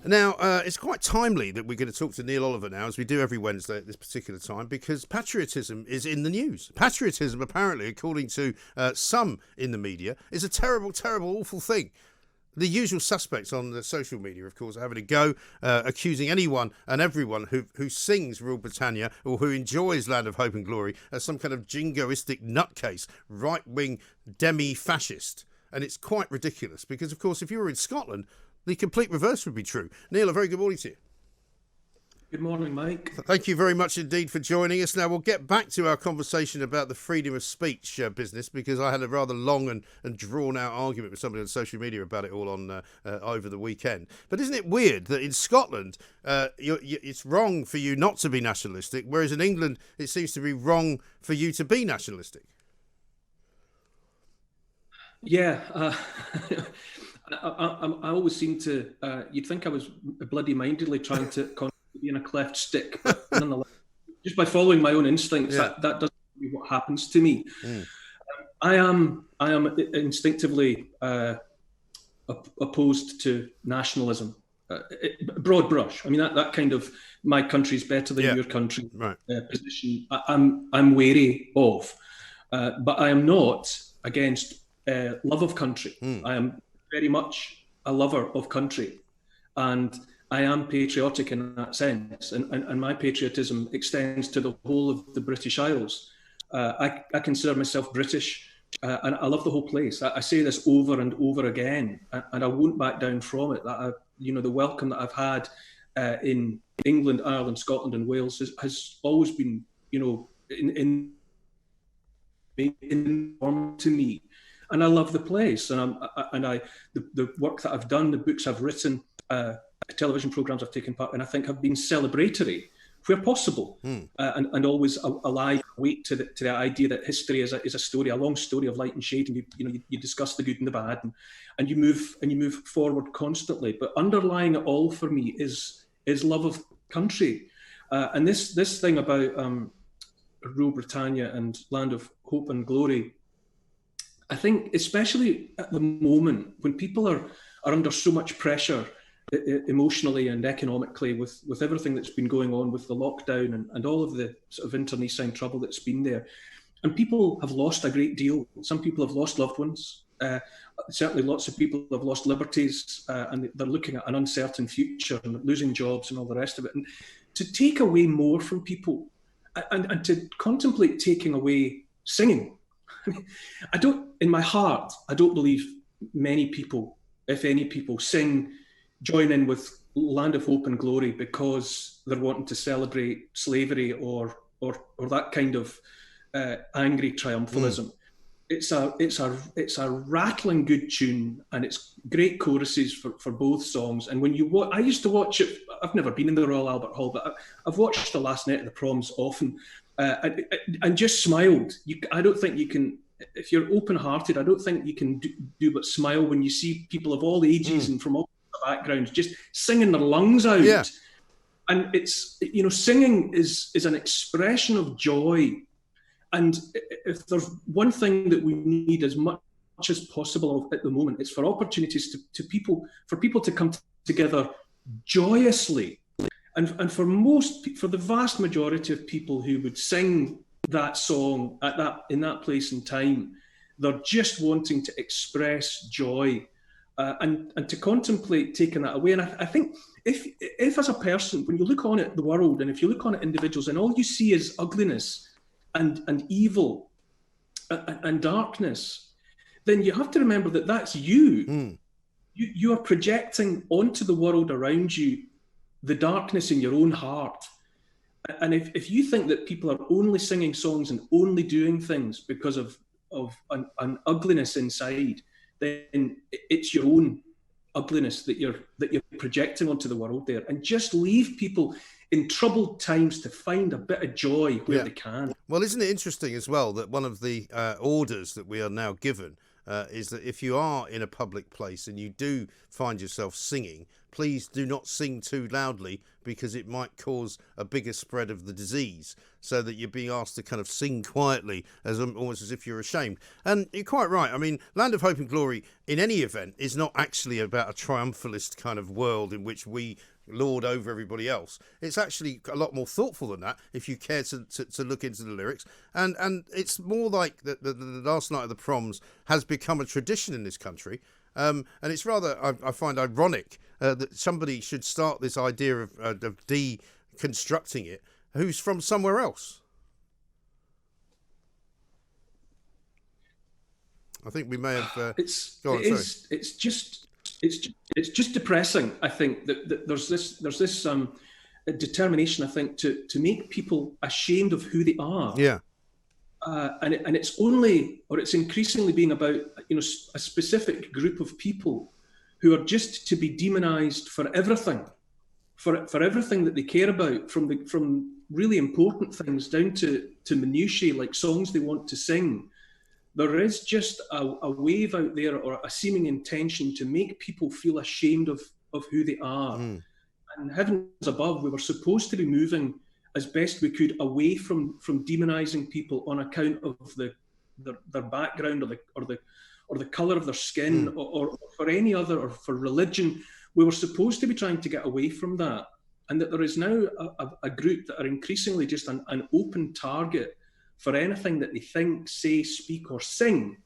Now, it's quite timely that we're going to talk to Neil Oliver now, as we do every Wednesday at this particular time, because patriotism is in the news. Patriotism, apparently, according to some in the media, is a terrible, terrible, awful thing. The usual suspects on the social media, of course, are having a go, accusing anyone and everyone who sings Rule Britannia or who enjoys Land of Hope and Glory as some kind of jingoistic nutcase, right-wing demi-fascist. And it's quite ridiculous because, of course, if you were in Scotland, the complete reverse would be true. Neil, a very good morning to you. Good morning, Mike. Thank you very much indeed for joining us. Now, we'll get back to our conversation about the freedom of speech business, because I had a rather long and drawn-out argument with somebody on social media about it all on over the weekend. But isn't it weird that in Scotland, it's wrong for you not to be nationalistic, whereas in England, it seems to be wrong for you to be nationalistic? Yeah, I always seem to, you'd think I was bloody-mindedly trying to be in a cleft stick, but nonetheless, just by following my own instincts, that doesn't be what happens to me. I am instinctively opposed to nationalism. Broad brush. I mean, that kind of my country's better than your country position. I'm wary of, but I am not against love of country. I am very much a lover of country, and I am patriotic in that sense, and my patriotism extends to the whole of the British Isles. I consider myself British, and I love the whole place. I say this over and over again, and I won't back down from it. That the welcome that I've had in England, Ireland, Scotland, and Wales has always been, in to me, and I love the place, and the work that I've done, the books I've written, television programs I've taken part in, I think have been celebratory where possible, and always alive, awake to the idea that history is a story, a long story of light and shade, and you discuss the good and the bad, and you move forward constantly. But underlying it all for me is love of country, and this thing about Rule Britannia and Land of Hope and Glory. I think, especially at the moment when people are under so much pressure emotionally and economically with everything that's been going on with the lockdown and all of the sort of internecine trouble that's been there, and people have lost a great deal. Some people have lost loved ones. Certainly lots of people have lost liberties, and they're looking at an uncertain future and losing jobs and all the rest of it. And to take away more from people and to contemplate taking away singing, in my heart, I don't believe many people, if any people, join in with Land of Hope and Glory because they're wanting to celebrate slavery or that kind of angry triumphalism. It's a rattling good tune, and it's great choruses for both songs. And when I used to watch it. I've never been in the Royal Albert Hall, but I've watched the last night of the proms often, and just smiled. I don't think you can. If you're open-hearted, I don't think you can do but smile when you see people of all ages and from all backgrounds just singing their lungs out. Yeah. And it's, singing is an expression of joy. And if there's one thing that we need as much as possible at the moment, it's for opportunities for people to come together joyously. And for the vast majority of people who would sing that song in that place and time, they're just wanting to express joy. And to contemplate taking that away. And I think if as a person, when you look on at the world, and if you look on at individuals, and all you see is ugliness and evil and darkness, then you have to remember that that's you. You are projecting onto the world around you the darkness in your own heart. And if you think that people are only singing songs and only doing things because of an ugliness inside, then it's your own ugliness that you're projecting onto the world there. And just leave people in troubled times to find a bit of joy where they can. Well, isn't it interesting as well that one of the orders that we are now given is that if you are in a public place and you do find yourself singing, please do not sing too loudly because it might cause a bigger spread of the disease, so that you're being asked to kind of sing quietly, almost as if you're ashamed. And you're quite right. I mean, Land of Hope and Glory, in any event, is not actually about a triumphalist kind of world in which we lord over everybody else. It's actually a lot more thoughtful than that, if you care to look into the lyrics. And it's more like the Last Night of the Proms has become a tradition in this country. And it's rather, I find ironic that somebody should start this idea of deconstructing it who's from somewhere else. I think we may have. It's just depressing. I think that there's this determination, I think, to make people ashamed of who they are. Yeah. And it's only, or it's increasingly being about, a specific group of people who are just to be demonized for everything, for everything that they care about, from really important things down to minutiae like songs they want to sing. There is just a wave out there, or a seeming intention to make people feel ashamed of who they are. And heavens above, we were supposed to be moving as best we could away from demonizing people on account of their background or the color of their skin or for any other, or for religion. We were supposed to be trying to get away from that, and that there is now a group that are increasingly just an open target for anything that they think, say, speak, or sing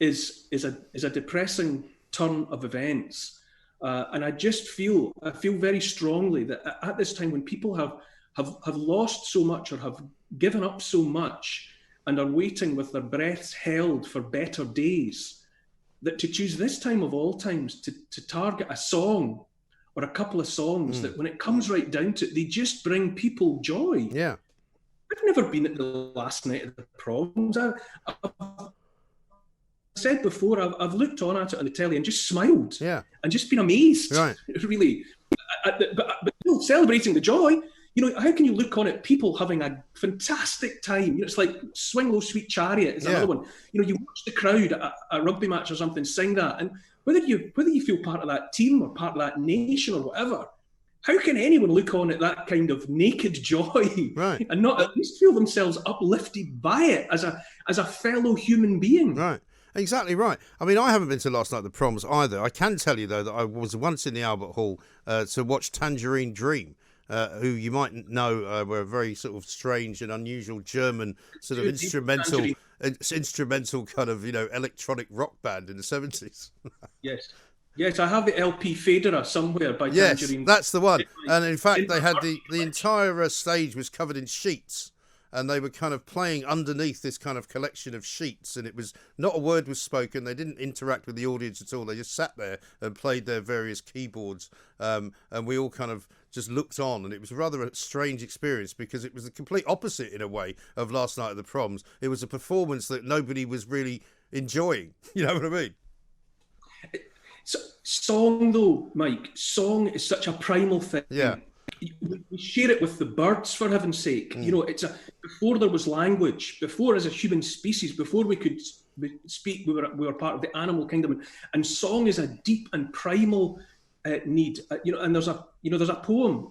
is a depressing turn of events. And I feel very strongly that at this time, when people have lost so much, or have given up so much, and are waiting with their breaths held for better days, that to choose this time of all times to target a song or a couple of songs that, when it comes right down to it, they just bring people joy. Yeah. I've never been at the Last Night of the Proms. I've said before, I've looked on at it on the telly and just smiled. Yeah. And just been amazed, right. Really. But celebrating the joy. How can you look on at people having a fantastic time? It's like Swing Low, Sweet Chariot is another one. You watch the crowd at a rugby match or something sing that, and whether you feel part of that team or part of that nation or whatever, how can anyone look on at that kind of naked joy right. and not at least feel themselves uplifted by it as a fellow human being? Right. Exactly right. I mean, I haven't been to Last Night at the Proms either. I can tell you, though, that I was once in the Albert Hall to watch Tangerine Dream, who you might know were a very sort of strange and unusual German sort of instrumental kind of, electronic rock band in the 70s. Yes, I have the LP Federa somewhere by Tangerine. Yes, that's the one. And in fact, they had the entire stage was covered in sheets, and they were kind of playing underneath this kind of collection of sheets, and it was not a word was spoken. They didn't interact with the audience at all. They just sat there and played their various keyboards, and we all kind of just looked on, and it was rather a strange experience because it was the complete opposite in a way of Last Night at the Proms. It was a performance that nobody was really enjoying. You know what I mean? Song, though, Mike, song is such a primal thing. Yeah. We share it with the birds, for heaven's sake. It's before there was language, before as a human species, before we could speak, we were part of the animal kingdom, and song is a deep and primal need. And there's a poem,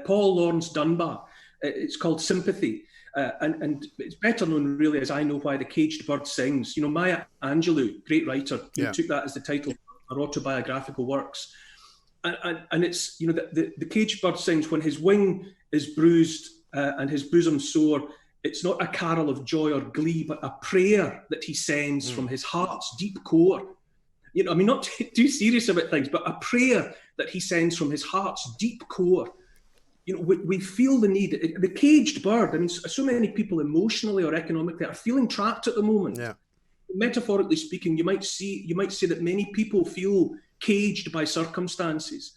Paul Laurence Dunbar. It's called Sympathy. And it's better known really as I Know Why the Caged Bird Sings. Maya Angelou, great writer, took that as the title of her autobiographical works. And it's, the caged bird sings when his wing is bruised and his bosom sore. It's not a carol of joy or glee, but a prayer that he sends from his heart's deep core. Not too serious about things, but a prayer that he sends from his heart's deep core. We feel the need. The caged bird, so many people emotionally or economically are feeling trapped at the moment. Yeah. Metaphorically speaking, you might say that many people feel caged by circumstances.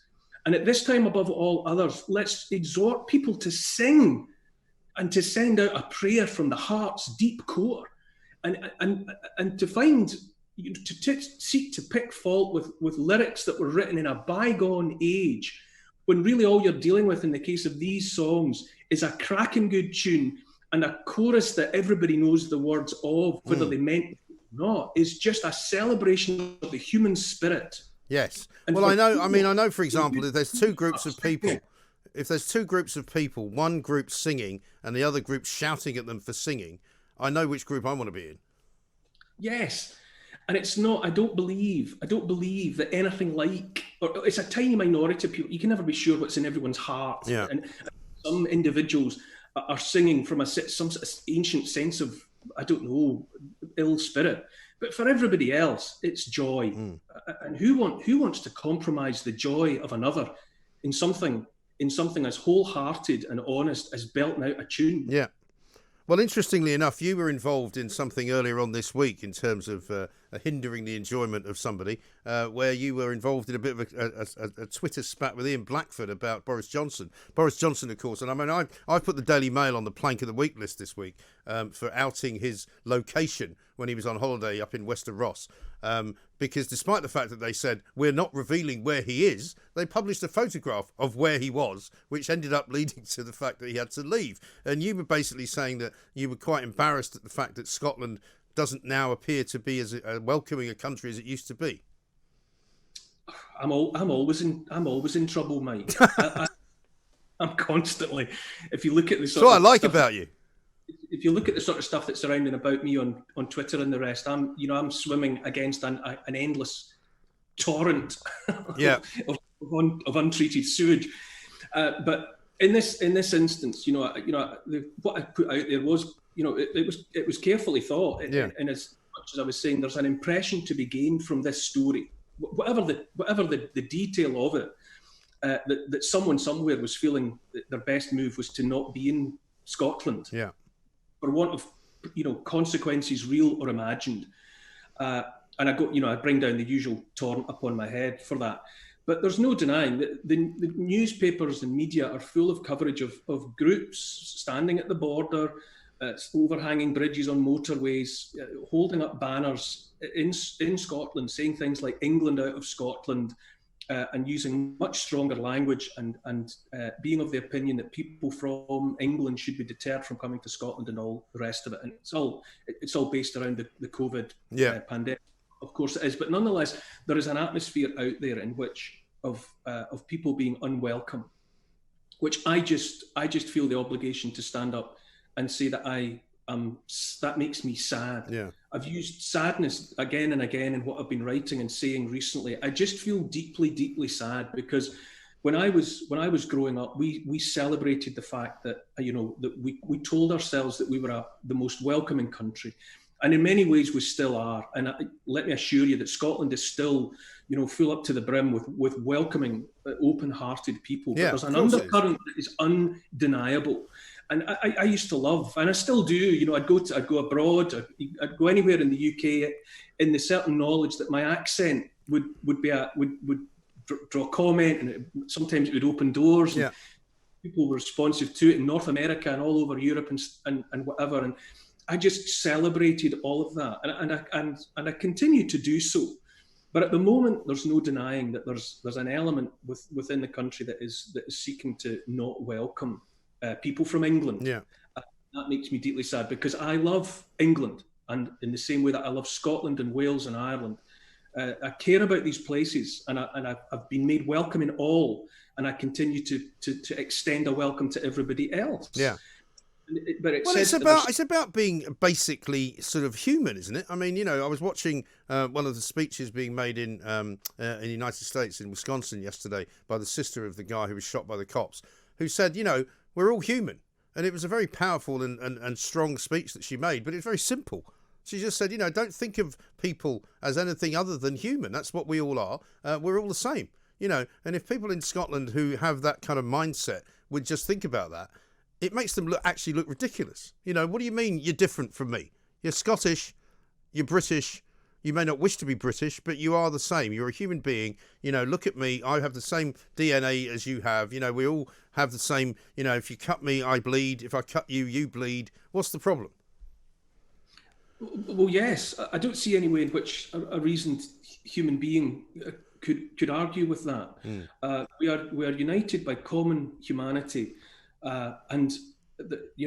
And at this time, above all others, let's exhort people to sing and to send out a prayer from the heart's deep core, and to find, to seek to pick fault with lyrics that were written in a bygone age, when really all you're dealing with in the case of these songs is a cracking good tune and a chorus that everybody knows the words of, whether they meant it or not, is just a celebration of the human spirit. Yes. And Well, for I know. I mean, people, I know. For example, if there's two are groups of singing people, if there's two groups of people, one group singing and the other group shouting at them for singing, I know which group I want to be in. yes, and it's not. I don't believe that anything like, or it's a tiny minority of people. You can never be sure what's in everyone's heart, Yeah. and some individuals are singing from some sort of ancient sense of, I don't know, ill spirit. But for everybody else, it's joy. And who wants to compromise the joy of another in something as wholehearted and honest as belting out a tune? Yeah. Well, interestingly enough, you were involved in something earlier on this week in terms of hindering the enjoyment of somebody, where you were involved in a bit of a Twitter spat with Ian Blackford about Boris Johnson. Boris Johnson, of course, and I mean, I've put the Daily Mail on the plank of the week list this week for outing his location when he was on holiday up in Wester Ross. Because despite the fact that they said we're not revealing where he is, they published a photograph of where he was, which ended up leading to the fact that he had to leave. And you were basically saying that you were quite embarrassed at the fact that Scotland doesn't now appear to be as welcoming a country as it used to be. I'm always in trouble, Mike. I'm constantly. If you look at the That's what I like about you. If you look at the sort of stuff that's surrounding about me on Twitter and the rest, I'm swimming against an endless torrent Yeah. of untreated sewage. But in this instance, what I put out there was, it was carefully thought. Yeah. And as much as I was saying, there's an impression to be gained from this story, whatever the detail of it, that someone somewhere was feeling that their best move was to not be in Scotland. Yeah. For want of, consequences real or imagined. And I bring down the usual torrent upon my head for that. But there's no denying that the newspapers and media are full of coverage of groups standing at the border, overhanging bridges on motorways, holding up banners in Scotland, saying things like England out of Scotland, and using much stronger language and being of the opinion that people from England should be deterred from coming to Scotland and all the rest of it. And it's all based around the COVID pandemic. Of course it is, but nonetheless, there is an atmosphere out there in which of people being unwelcome, which I just feel the obligation to stand up and say that that makes me sad. Yeah. I've used sadness again and again in what I've been writing and saying recently. I just feel deeply, deeply sad because when I was growing up, we celebrated the fact that that we told ourselves that we were the most welcoming country, and in many ways we still are. And let me assure you that Scotland is still full up to the brim with welcoming, open-hearted people. Yeah, but there's an undercurrent that is undeniable. And I used to love, and I still do. I'd go abroad, I'd go anywhere in the UK, in the certain knowledge that my accent would draw comment, and sometimes it would open doors. Yeah. And people were responsive to it in North America and all over Europe and whatever. And I just celebrated all of that, and I continue to do so. But at the moment, there's no denying that there's an element within the country that is seeking to not welcome people from England. Yeah. That makes me deeply sad because I love England, and in the same way that I love Scotland and Wales and Ireland, I care about these places, and I've been made welcome in all, and I continue to extend a welcome to everybody else. Yeah. But it's about being basically sort of human, isn't it? I mean, I was watching one of the speeches being made in the United States in Wisconsin yesterday by the sister of the guy who was shot by the cops, who said, we're all human. And it was a very powerful and strong speech that she made, but it's very simple. She just said, don't think of people as anything other than human. That's what we all are. We're all the same, and if people in Scotland who have that kind of mindset would just think about that, it makes them actually look ridiculous. What do you mean you're different from me? You're Scottish, you're British, you may not wish to be British, but you are the same. You're a human being. Look at me. I have the same DNA as you have. We all have the same, if you cut me, I bleed. If I cut you, you bleed. What's the problem? Well, yes. I don't see any way in which a reasoned human being could argue with that. We are united by common humanity. And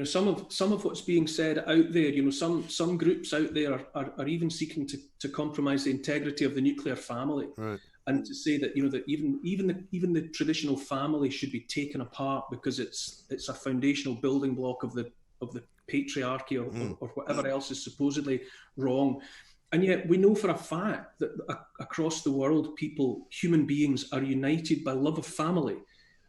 some of what's being said out there, some groups out there are even seeking to compromise the integrity of the nuclear family. Right. and to say that that even the traditional family should be taken apart because it's a foundational building block of the patriarchy or whatever else is supposedly wrong. And yet we know for a fact that across the world, human beings are united by love of family,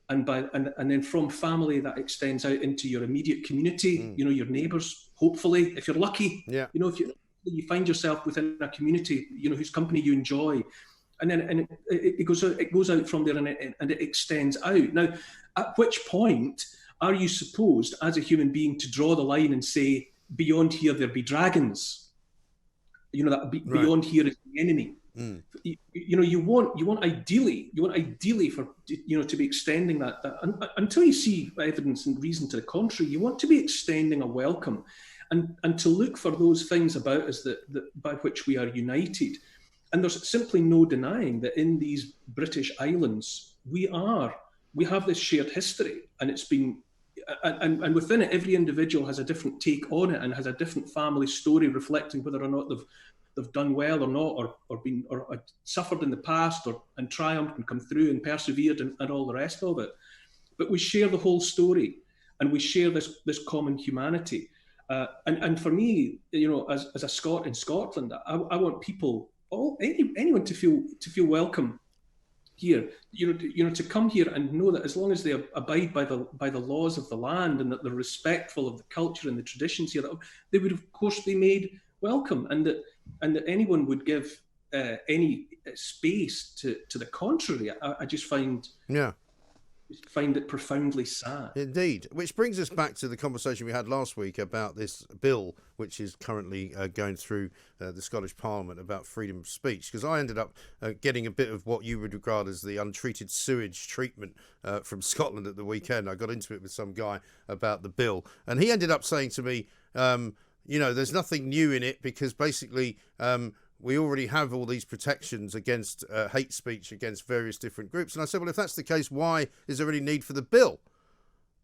and then from family that extends out into your immediate community, your neighbours, hopefully, if you're lucky. Yeah. If you find yourself within a community, whose company you enjoy, and then it goes out from there, and it extends out. Now, at which point are you supposed, as a human being, to draw the line and say, beyond here there be dragons? Beyond here is the enemy. You want ideally for to be extending that until you see evidence and reason to the contrary. You want to be extending a welcome, and to look for those things about us that by which we are united. And there's simply no denying that in these British islands we have this shared history, and it's been. And within it, every individual has a different take on it and has a different family story reflecting whether or not they've done well or not, or been or suffered in the past, and triumphed and come through and persevered and all the rest of it. But we share the whole story, and we share this common humanity. And for me, as a Scot in Scotland, I want people, anyone to feel welcome here, to come here and know that as long as they abide by the laws of the land, and that they're respectful of the culture and the traditions here, they would of course be made welcome, and that anyone would give any space to the contrary. I just find it profoundly sad. Indeed. Which brings us back to the conversation we had last week about this bill, which is currently going through the Scottish Parliament, about freedom of speech. Because I ended up getting a bit of what you would regard as the untreated sewage treatment from Scotland at the weekend. I got into it with some guy about the bill, and he ended up saying to me, there's nothing new in it, because basically we already have all these protections against hate speech against various different groups. And I said, well, if that's the case, why is there any need for the bill?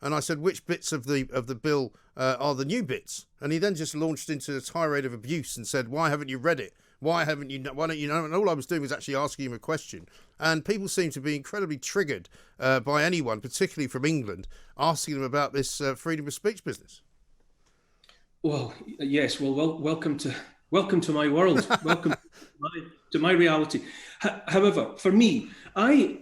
And I said, which bits of the bill are the new bits? And he then just launched into a tirade of abuse and said, why haven't you read it? Why don't you know? And all I was doing was actually asking him a question. And people seem to be incredibly triggered by anyone, particularly from England, asking them about this freedom of speech business. Well, yes. Well, welcome to my world. Welcome to my reality. However, for me, I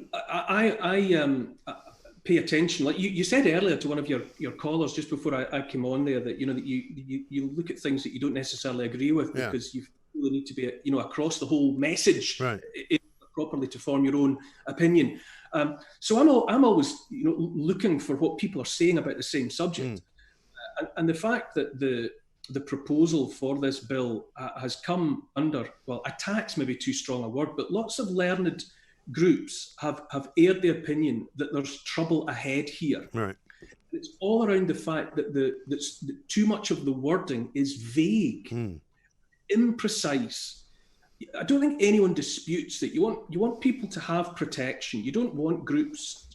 pay attention. Like you said earlier to one of your callers just before I came on there, that that you look at things that you don't necessarily agree with, because you really need to be across the whole message, right, properly to form your own opinion. So I'm always looking for what people are saying about the same subject. And the fact that the proposal for this bill has come under, well, attack's maybe too strong a word, but lots of learned groups have aired the opinion that there's trouble ahead here. Right. It's all around the fact that too much of the wording is vague, imprecise. I don't think anyone disputes that you want people to have protection. You don't want groups,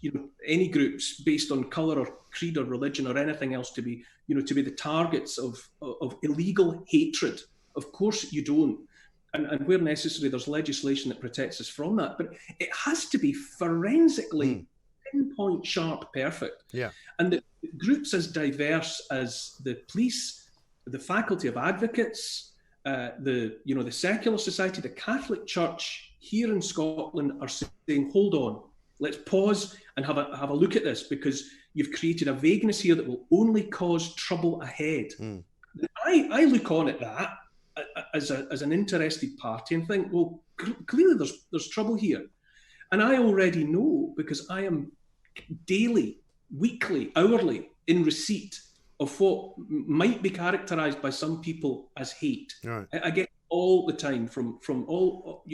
any groups based on colour or creed or religion or anything else to be the targets of illegal hatred. Of course you don't. And where necessary, there's legislation that protects us from that. But it has to be forensically pinpoint sharp perfect. Yeah. And the groups as diverse as the police, the faculty of advocates, the secular society, the Catholic Church here in Scotland are saying, hold on, let's pause and have a look at this, because you've created a vagueness here that will only cause trouble ahead. I look on at that as an interested party and think, well, clearly there's trouble here. And I already know, because I am daily, weekly, hourly in receipt of what might be characterized by some people as hate. Right. I get all the time from all,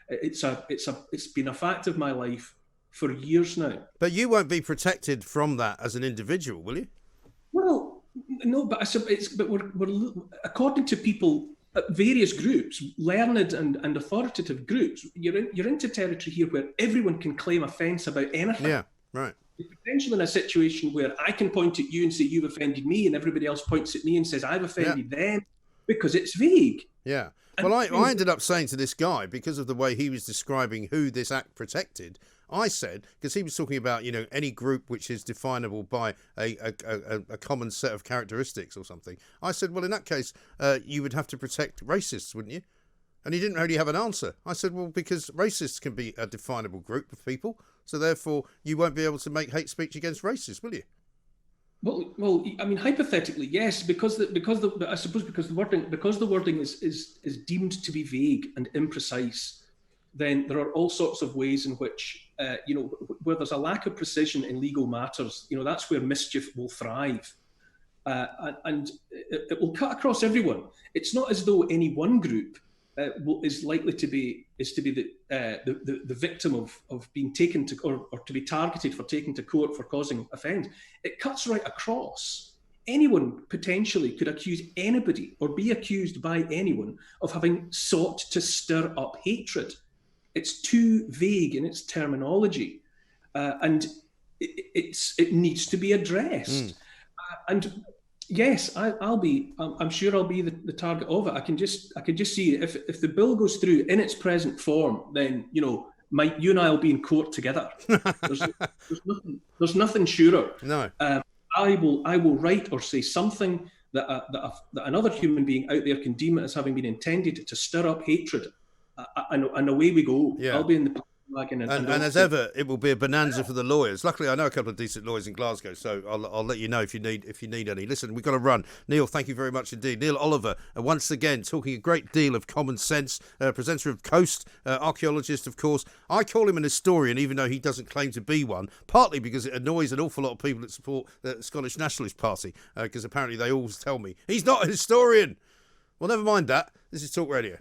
it's been a fact of my life for years now. But you won't be protected from that as an individual, will you? Well, no, but we're according to people, various groups, learned and authoritative groups, you're into territory here where everyone can claim offence about anything. Yeah, right. You're potentially in a situation where I can point at you and say you've offended me, and everybody else points at me and says I've offended them, because it's vague. Yeah. Well, I ended up saying to this guy, because of the way he was describing who this act protected, I said, because he was talking about, any group which is definable by a common set of characteristics or something. I said, well, in that case, you would have to protect racists, wouldn't you? And he didn't really have an answer. I said, well, because racists can be a definable group of people, so therefore you won't be able to make hate speech against racists, will you? Well, I mean, hypothetically, yes, because the wording is deemed to be vague and imprecise, then there are all sorts of ways in which, where there's a lack of precision in legal matters, that's where mischief will thrive. And it will cut across everyone. It's not as though any one group is likely to be the victim of being taken to or to be targeted for taking to court for causing offence. It cuts right across. Anyone potentially could accuse anybody or be accused by anyone of having sought to stir up hatred. It's too vague in its terminology, and it needs to be addressed. And yes, I'm sure I'll be the target of it. I can just see if the bill goes through in its present form, then you and I will be in court together. There's nothing surer. No. I will write or say something that another human being out there can deem as having been intended to stir up hatred, and away we go. Yeah. I'll be in the wagon, and as ever, it will be a bonanza for the lawyers. Luckily, I know a couple of decent lawyers in Glasgow, so I'll let you know if you need any. Listen, we've got to run. Neil, thank you very much indeed. Neil Oliver, once again, talking a great deal of common sense, presenter of Coast, archaeologist, of course. I call him an historian, even though he doesn't claim to be one, partly because it annoys an awful lot of people that support the Scottish Nationalist Party, because apparently they always tell me, he's not a historian. Well, never mind that. This is Talk Radio.